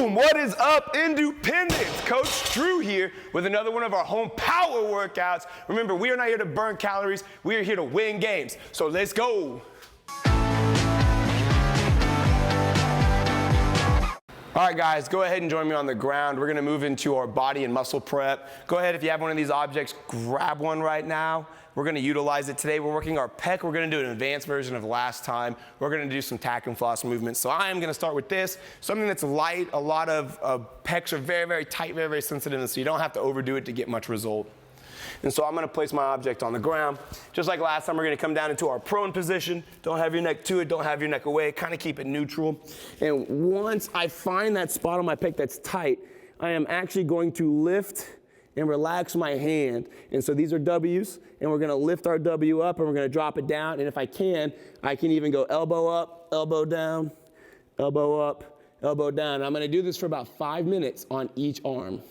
Boom! What is up, Independence? Coach Drew here with another one of our home power workouts. Remember, we are not here to burn calories. We are here to win games. So let's go. All right, guys, go ahead and join me on the ground. We're gonna move into our body and muscle prep. Go ahead, if you have one of these objects, grab one right now. We're gonna utilize it today. We're working our pec. We're gonna do an advanced version of last time. We're gonna do some tack and floss movements. So I am gonna start with this, something that's light. A lot of pecs are very, very tight, very, very sensitive, and so you don't have to overdo it to get much result. And so I'm gonna place my object on the ground. Just like last time, we're gonna come down into our prone position. Don't have your neck to it, don't have your neck away, kind of keep it neutral. And once I find that spot on my pec that's tight, I am actually going to lift and relax my hand. And so these are W's, and we're gonna lift our W up and we're gonna drop it down. And if I can even go elbow up, elbow down, elbow up, elbow down. And I'm gonna do this for about 5 minutes on each arm.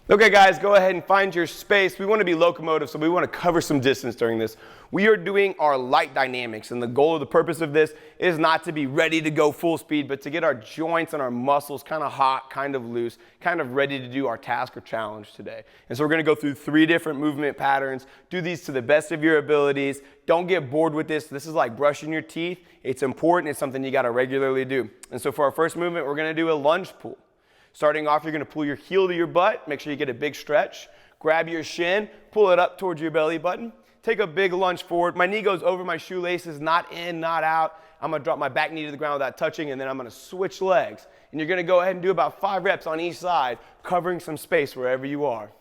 Okay, guys, go ahead and find your space. We want to be locomotive, so we want to cover some distance during this. We are doing our light dynamics, and the goal of the purpose of this is not to be ready to go full speed, but to get our joints and our muscles kind of hot, kind of loose, kind of ready to do our task or challenge today. And so we're going to go through 3 different movement patterns. Do these to the best of your abilities. Don't get bored with this. This is like brushing your teeth. It's important. It's something you got to regularly do. And so for our first movement, we're going to do a lunge pull. Starting off, you're going to pull your heel to your butt. Make sure you get a big stretch. Grab your shin, pull it up towards your belly button. Take a big lunge forward. My knee goes over my shoelaces, not in, not out. I'm going to drop my back knee to the ground without touching, and then I'm going to switch legs. And you're going to go ahead and do about 5 reps on each side, covering some space wherever you are.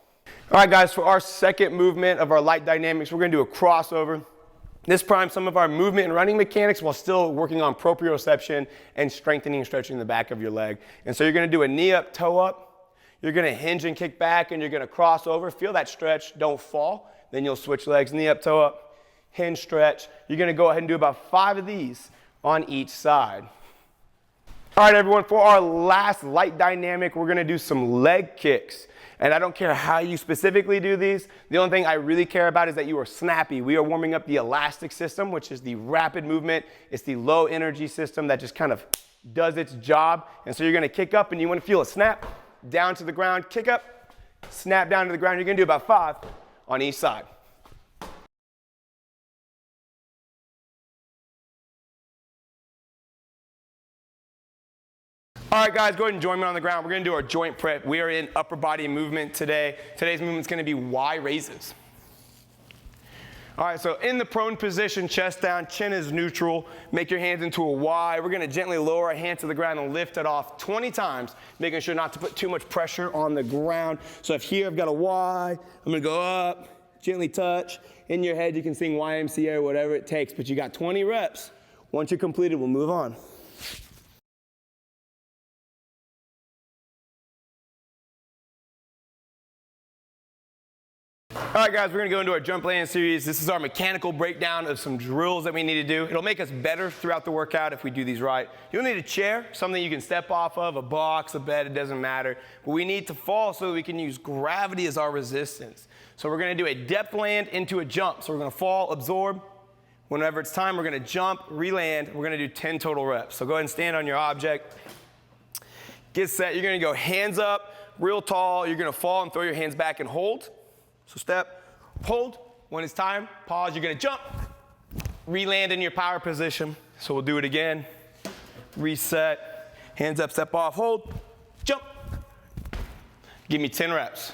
All right, guys, for our second movement of our light dynamics, we're going to do a crossover. This primes some of our movement and running mechanics while still working on proprioception and strengthening and stretching the back of your leg. And so you're going to do a knee up, toe up. You're going to hinge and kick back, and you're going to cross over. Feel that stretch. Don't fall. Then you'll switch legs, knee up, toe up, hinge, stretch. You're going to go ahead and do about 5 of these on each side. All right, everyone, for our last light dynamic, we're going to do some leg kicks. And I don't care how you specifically do these. The only thing I really care about is that you are snappy. We are warming up the elastic system, which is the rapid movement. It's the low energy system that just kind of does its job. And so you're going to kick up, and you want to feel a snap down to the ground, kick up, snap down to the ground. You're going to do about 5 on each side. All right, guys, go ahead and join me on the ground. We're going to do our joint prep. We are in upper body movement today. Today's movement is going to be Y raises. All right, so in the prone position, chest down, chin is neutral. Make your hands into a Y. We're going to gently lower our hand to the ground and lift it off 20 times, making sure not to put too much pressure on the ground. So if here I've got a Y, I'm going to go up, gently touch. In your head, you can sing YMCA or whatever it takes, but you got 20 reps. Once you're completed, we'll move on. All right, guys, we're going to go into our jump land series. This is our mechanical breakdown of some drills that we need to do. It'll make us better throughout the workout if we do these right. You'll need a chair, something you can step off of, a box, a bed, it doesn't matter. But we need to fall so that we can use gravity as our resistance. So we're going to do a depth land into a jump. So we're going to fall, absorb. Whenever it's time, we're going to jump, re-land. We're going to do 10 total reps. So go ahead and stand on your object. Get set. You're going to go hands up, real tall. You're going to fall and throw your hands back and hold. So step, hold. When it's time, pause. You're going to jump, re-land in your power position. So we'll do it again. Reset, hands up, step off, hold, jump. Give me 10 reps.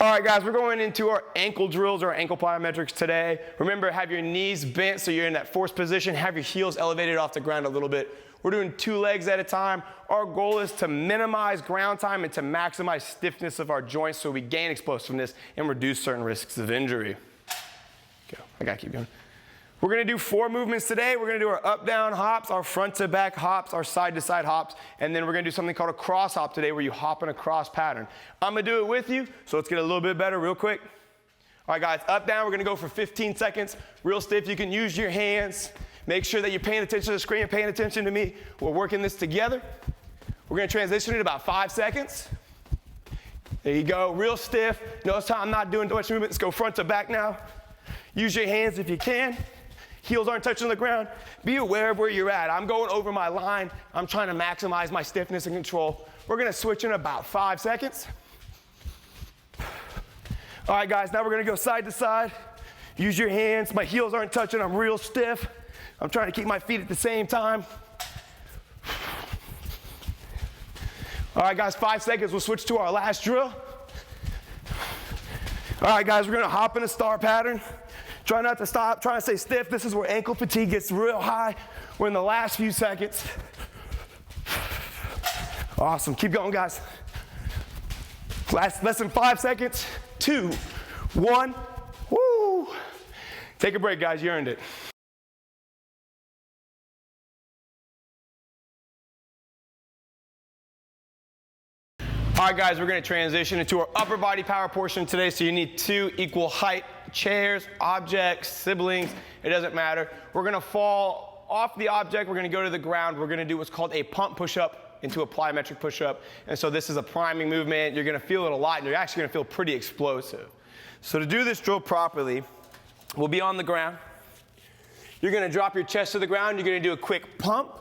All right, guys, we're going into our ankle drills or ankle plyometrics today. Remember, have your knees bent so you're in that forced position. Have your heels elevated off the ground a little bit. We're doing 2 legs at a time. Our goal is to minimize ground time and to maximize stiffness of our joints so we gain explosiveness and reduce certain risks of injury. Okay, I gotta keep going. We're gonna do 4 movements today. We're gonna do our up-down hops, our front-to-back hops, our side-to-side hops, and then we're gonna do something called a cross hop today where you hop in a cross pattern. I'm gonna do it with you, so let's get a little bit better real quick. All right, guys, up, down, we're gonna go for 15 seconds. Real stiff, you can use your hands. Make sure that you're paying attention to the screen and paying attention to me. We're working this together. We're gonna transition in about 5 seconds. There you go, real stiff. Notice how I'm not doing too much movement. Let's go front to back now. Use your hands if you can. Heels aren't touching the ground. Be aware of where you're at. I'm going over my line. I'm trying to maximize my stiffness and control. We're gonna switch in about 5 seconds. All right, guys, now we're gonna go side to side. Use your hands. My heels aren't touching. I'm real stiff. I'm trying to keep my feet at the same time. All right, guys, 5 seconds. We'll switch to our last drill. All right, guys, we're gonna hop in a star pattern. Try not to stop, try to stay stiff. This is where ankle fatigue gets real high. We're in the last few seconds. Awesome, keep going, guys. Less than 5 seconds. 2, 1, woo. Take a break, guys, you earned it. All right, guys, we're gonna transition into our upper body power portion today. So you need 2 equal height chairs, objects, siblings, it doesn't matter. We're gonna fall off the object, we're gonna go to the ground, we're gonna do what's called a pump push-up into a plyometric push-up. And so this is a priming movement, you're gonna feel it a lot, and you're actually gonna feel pretty explosive. So to do this drill properly, we'll be on the ground. You're gonna drop your chest to the ground, you're gonna do a quick pump,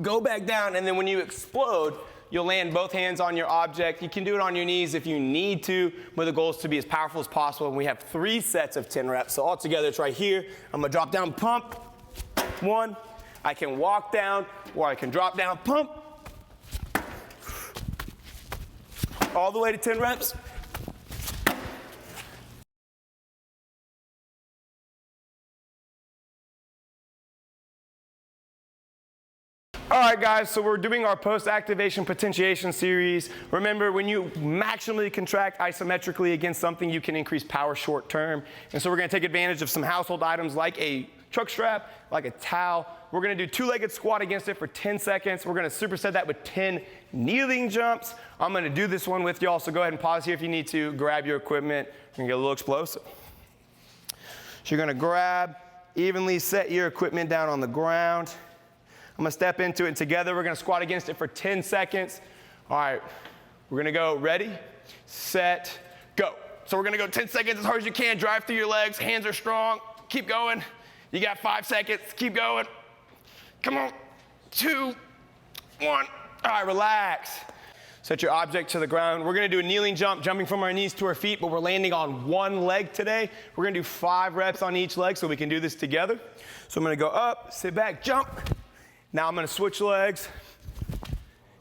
go back down, and then when you explode, you'll land both hands on your object. You can do it on your knees if you need to, but the goal is to be as powerful as possible. And we have 3 sets of 10 reps. So all together, it's right here. I'm gonna drop down, pump, 1. I can walk down, or I can drop down, pump. All the way to 10 reps. All right, guys, so we're doing our post-activation potentiation series. Remember, when you maximally contract isometrically against something, you can increase power short term. And so we're gonna take advantage of some household items like a truck strap, like a towel. We're gonna do 2-legged squat against it for 10 seconds. We're gonna superset that with 10 kneeling jumps. I'm gonna do this one with y'all, so go ahead and pause here if you need to. Grab your equipment. We're gonna get a little explosive. So you're gonna grab, evenly set your equipment down on the ground. I'm gonna step into it, and together we're gonna squat against it for 10 seconds. All right, we're gonna go ready, set, go. So we're gonna go 10 seconds as hard as you can, drive through your legs, hands are strong, keep going. You got 5 seconds, keep going. Come on, 2, 1. All right, relax. Set your object to the ground. We're gonna do a kneeling jump, jumping from our knees to our feet, but we're landing on 1 leg today. We're gonna do 5 reps on each leg so we can do this together. So I'm gonna go up, sit back, jump. Now I'm gonna switch legs,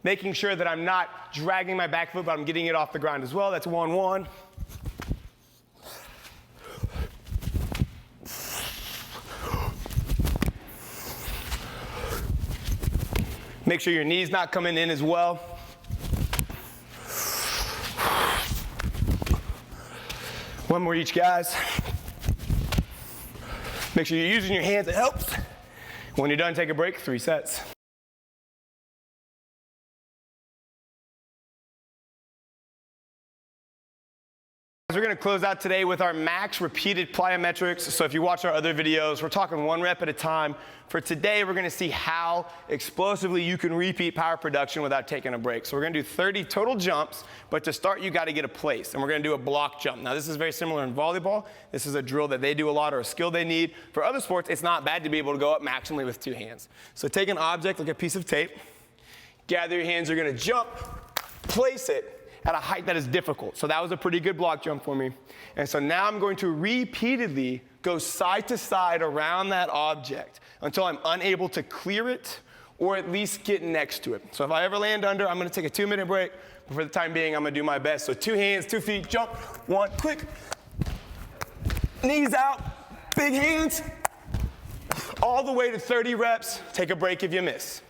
making sure that I'm not dragging my back foot, but I'm getting it off the ground as well. That's 1, 1. Make sure your knee's not coming in as well. One more each, guys. Make sure you're using your hands, it helps. When you're done, take a break, 3 sets. We're gonna close out today with our max repeated plyometrics. So if you watch our other videos, we're talking 1 rep at a time. For today, we're gonna see how explosively you can repeat power production without taking a break. So we're gonna do 30 total jumps, but to start, you gotta get a place. And we're gonna do a block jump. Now this is very similar in volleyball. This is a drill that they do a lot, or a skill they need. For other sports, it's not bad to be able to go up maximally with 2 hands. So take an object, like a piece of tape, gather your hands, you're gonna jump, place it at a height that is difficult. So that was a pretty good block jump for me. And so now I'm going to repeatedly go side to side around that object until I'm unable to clear it or at least get next to it. So if I ever land under, I'm gonna take a 2-minute break, but for the time being, I'm gonna do my best. So 2 hands, 2 feet, jump, 1, quick. Knees out, big hands, all the way to 30 reps. Take a break if you miss.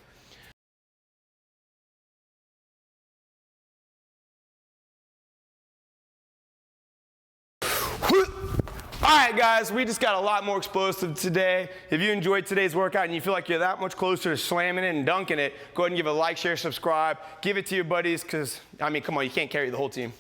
All right, guys, we just got a lot more explosive today. If you enjoyed today's workout and you feel like you're that much closer to slamming it and dunking it, go ahead and give it a like, share, subscribe. Give it to your buddies because, I mean, come on, you can't carry the whole team.